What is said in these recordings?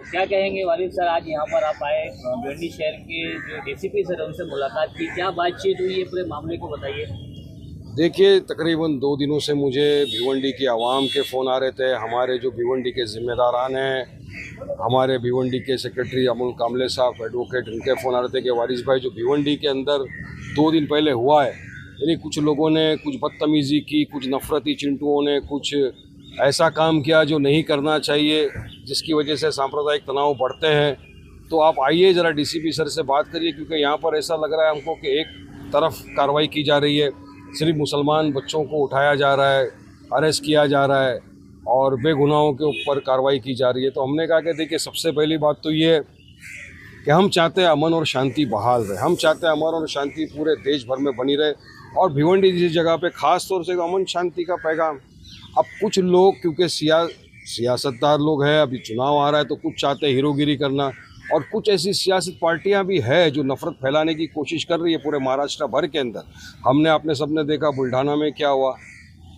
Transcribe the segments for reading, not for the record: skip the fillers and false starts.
क्या कहेंगे वालिद सर, आज यहाँ पर आप आए, भिवंडी शहर के जो डीसीपी सर उनसे मुलाकात की, क्या बातचीत हुई है, पूरे मामले को बताइए। देखिए, तकरीबन 2 दिनों से मुझे भिवंडी की आवाम के फ़ोन आ रहे थे। हमारे जो भिवंडी के ज़िम्मेदारान हैं, हमारे भिवंडी के सेक्रेटरी अमोल कामले साहब एडवोकेट, उनके फ़ोन आ रहे थे कि वारिस भाई जो भिवंडी के अंदर 2 दिन पहले हुआ है, यानी कुछ लोगों ने कुछ बदतमीज़ी की, कुछ नफ़रती चिंटुओं ने कुछ ऐसा काम किया जो नहीं करना चाहिए, जिसकी वजह से सांप्रदायिक तनाव बढ़ते हैं। तो आप आइए ज़रा डीसीपी सर से बात करिए, क्योंकि यहाँ पर ऐसा लग रहा है हमको कि एक तरफ कार्रवाई की जा रही है, सिर्फ मुसलमान बच्चों को उठाया जा रहा है, अरेस्ट किया जा रहा है और बेगुनाहों के ऊपर कार्रवाई की जा रही है। तो हमने कहा कि देखिए, सबसे पहली बात तो ये है कि हम चाहते हैं अमन और शांति बहाल रहे। हम चाहते हैं अमन और शांति पूरे देश भर में बनी रहे, और भिवंडी जैसी जगह पे ख़ास तौर से अमन शांति का पैगाम। अब कुछ लोग, क्योंकि सियासतदार लोग हैं, अभी चुनाव आ रहा है, तो कुछ चाहते हैं हीरोगिरी करना, और कुछ ऐसी सियासत पार्टियां भी है जो नफ़रत फैलाने की कोशिश कर रही है पूरे महाराष्ट्र भर के अंदर। हमने अपने सबने देखा बुल्ढाना में क्या हुआ,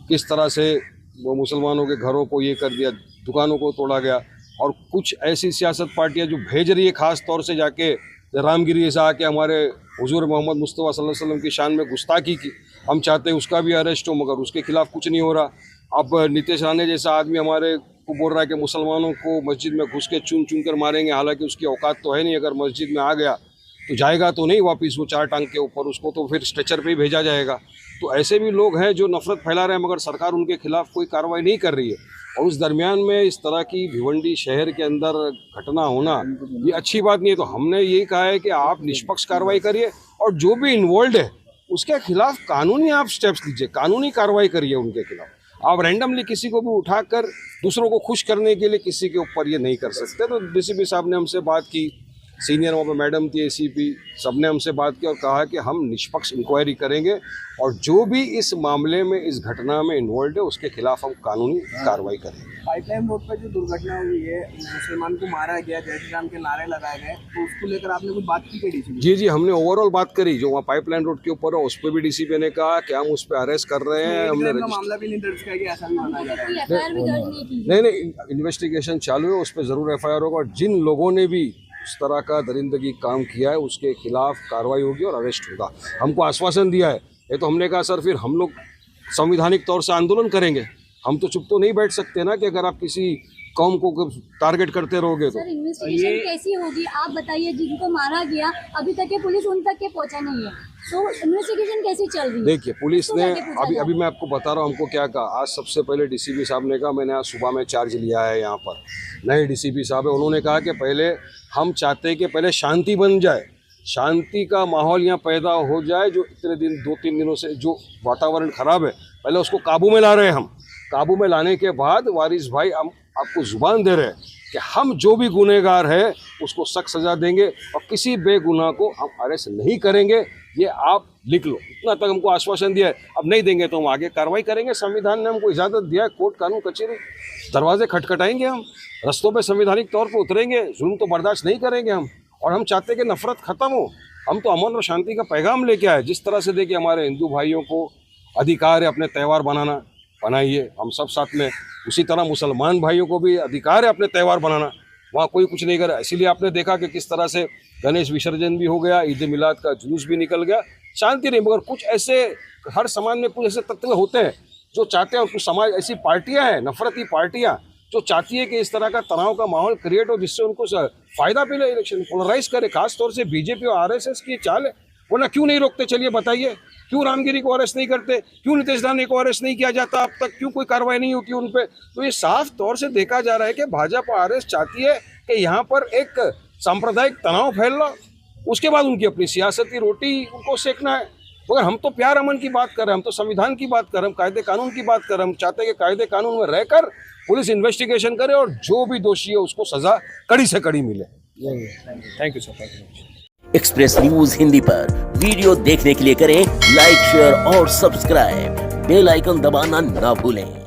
किस तरह से वो मुसलमानों के घरों को ये कर दिया, दुकानों को तोड़ा गया। और कुछ ऐसी सियासत पार्टियां जो भेज रही है ख़ास तौर से जाके रामगिरी से आके हमारे हुजूर मोहम्मद मुस्तफ़ा सल्लल्लाहु अलैहि वसल्लम की शान में गुस्ताखी की, हम चाहते हैं उसका भी अरेस्ट हो, मगर उसके खिलाफ कुछ नहीं हो रहा। अब नीतीश राणे जैसा आदमी हमारे को बोल रहा है कि मुसलमानों को मस्जिद में घुस के चुन चुन कर मारेंगे, हालांकि उसकी औकात तो है नहीं। अगर मस्जिद में आ गया तो जाएगा तो नहीं वापस वो 4 टांग के ऊपर, उसको तो फिर स्ट्रेचर पे ही भेजा जाएगा। तो ऐसे भी लोग हैं जो नफ़रत फैला रहे हैं, मगर सरकार उनके खिलाफ कोई कार्रवाई नहीं कर रही है। और उस दरमियान में इस तरह की भिवंडी शहर के अंदर घटना होना ये अच्छी बात नहीं है। तो हमने यही कहा है कि आप निष्पक्ष कार्रवाई करिए, और जो भी इन्वॉल्व है उसके खिलाफ कानूनी आप स्टेप्स लीजिए, कानूनी कार्रवाई करिए उनके खिलाफ। आप रैंडमली किसी को भी उठाकर दूसरों को खुश करने के लिए किसी के ऊपर ये नहीं कर सकते। तो डीसीपी साहब ने हमसे बात की, सीनियर वहाँ पे मैडम थी, एसीपी, सबने हमसे बात की और कहा कि हम निष्पक्ष इंक्वायरी करेंगे, और जो भी इस मामले में, इस घटना में इन्वॉल्व है, उसके खिलाफ हम कानूनी कार्रवाई करेंगे। पाइपलाइन रोड पर जो दुर्घटना हुई है, मुसलमान को मारा गया, जय श्री राम के नारे लगाए गए, तो उसको लेकर आपने कुछ बात की डीसीपी? जी, हमने ओवरऑल बात करी। जो वहाँ पाइपलाइन रोड के ऊपर है उस पर भी डीसीपी ने कहा कि हम उस पर अरेस्ट कर रहे हैं। हमने मामला भी नहीं दर्ज किया गया, ऐसा भी माना जा रहा है। नहीं, इन्वेस्टिगेशन चालू है, उस पर ज़रूर FIR होगा, और जिन लोगों ने भी इस तरह का दरिंदगी काम किया है उसके खिलाफ कार्रवाई होगी और अरेस्ट होगा। हमको आश्वासन दिया है। ये तो हमने कहा सर फिर हम लोग संवैधानिक तौर से आंदोलन करेंगे, हम तो चुप तो नहीं बैठ सकते ना कि अगर आप किसी कौम को टारगेट करते रहोगे तो। सर, इन्वेस्टिगेशन कैसी होगी आप बताइए? जिनको मारा गया अभी तक के पुलिस उन तक के पहुंचा नहीं है, तो इन्वेस्टिगेशन कैसी चल रही है? देखिए, पुलिस ने अभी मैं आपको बता रहा हूँ हमको क्या कहा। आज सबसे पहले डीसीपी साहब ने कहा, मैंने आज सुबह में चार्ज लिया है यहाँ पर, नए डीसीपी साहब है, उन्होंने कहा कि पहले हम चाहते हैं कि पहले शांति बन जाए, शांति का माहौल यहाँ पैदा हो जाए। जो इतने दिन 2-3 दिनों से जो वातावरण खराब है, पहले उसको काबू में ला रहे हैं हम। काबू में लाने के बाद वारिस भाई हम आपको जुबान दे रहे हैं कि हम जो भी गुनहगार है उसको सख्त सज़ा देंगे, और किसी बेगुनाह को हम अरेस्ट नहीं करेंगे। ये आप लिख लो, इतना तक हमको आश्वासन दिया है। अब नहीं देंगे तो हम आगे कार्रवाई करेंगे। संविधान ने हमको इजाज़त दिया है, कोर्ट कानून कचहरी दरवाजे खटखटाएंगे, हम रस्तों पे संवैधानिक तौर पे उतरेंगे, जुल्म तो बर्दाश्त नहीं करेंगे हम। और हम चाहते हैं कि नफ़रत ख़त्म हो, हम तो अमन और शांति का पैगाम लेके आए। जिस तरह से देखिए, हमारे हिंदू भाइयों को अधिकार है अपने त्यौहार बनाइए, हम सब साथ में। उसी तरह मुसलमान भाइयों को भी अधिकार है अपने त्यौहार बनाना, वहाँ कोई कुछ नहीं करे। इसीलिए आपने देखा कि किस तरह से गणेश विसर्जन भी हो गया, ईद मिलाद का जुलूस भी निकल गया, शांति नहीं। मगर कुछ ऐसे हर समाज में कुछ ऐसे तत्व होते हैं जो चाहते हैं, और कुछ समाज ऐसी पार्टियां हैं, नफरती पार्टियां, जो चाहती है कि इस तरह का तनाव का माहौल क्रिएट हो, जिससे उनको फायदा मिले, इलेक्शन पोलराइज करे। खासतौर से बीजेपी और RSS की चाल है। वरना क्यों नहीं रोकते? चलिए बताइए, क्यों रामगिरी को अरेस्ट नहीं करते? क्यों नीतीश राणे को अरेस्ट नहीं किया जाता अब तक? क्यों कोई कार्रवाई नहीं होती उन पर? तो ये साफ तौर से देखा जा रहा है कि भाजपा RSS चाहती है कि यहाँ पर एक सांप्रदायिक तनाव फैल रहा, उसके बाद उनकी अपनी सियासती रोटी उनको सेकना है। मगर हम तो प्यार अमन की बात कर रहे हैं, हम तो संविधान की बात कर रहे हैं, हम कायदे कानून की बात कर रहे हैं। हम चाहते हैं कि कायदे कानून में रहकर पुलिस इन्वेस्टिगेशन करे, और जो भी दोषी है उसको सजा कड़ी से कड़ी मिले। Thank you sir. Express news Hindi पर वीडियो देखने के लिए करें लाइक, शेयर और सब्सक्राइब। बेल आइकन दबाना ना भूलें।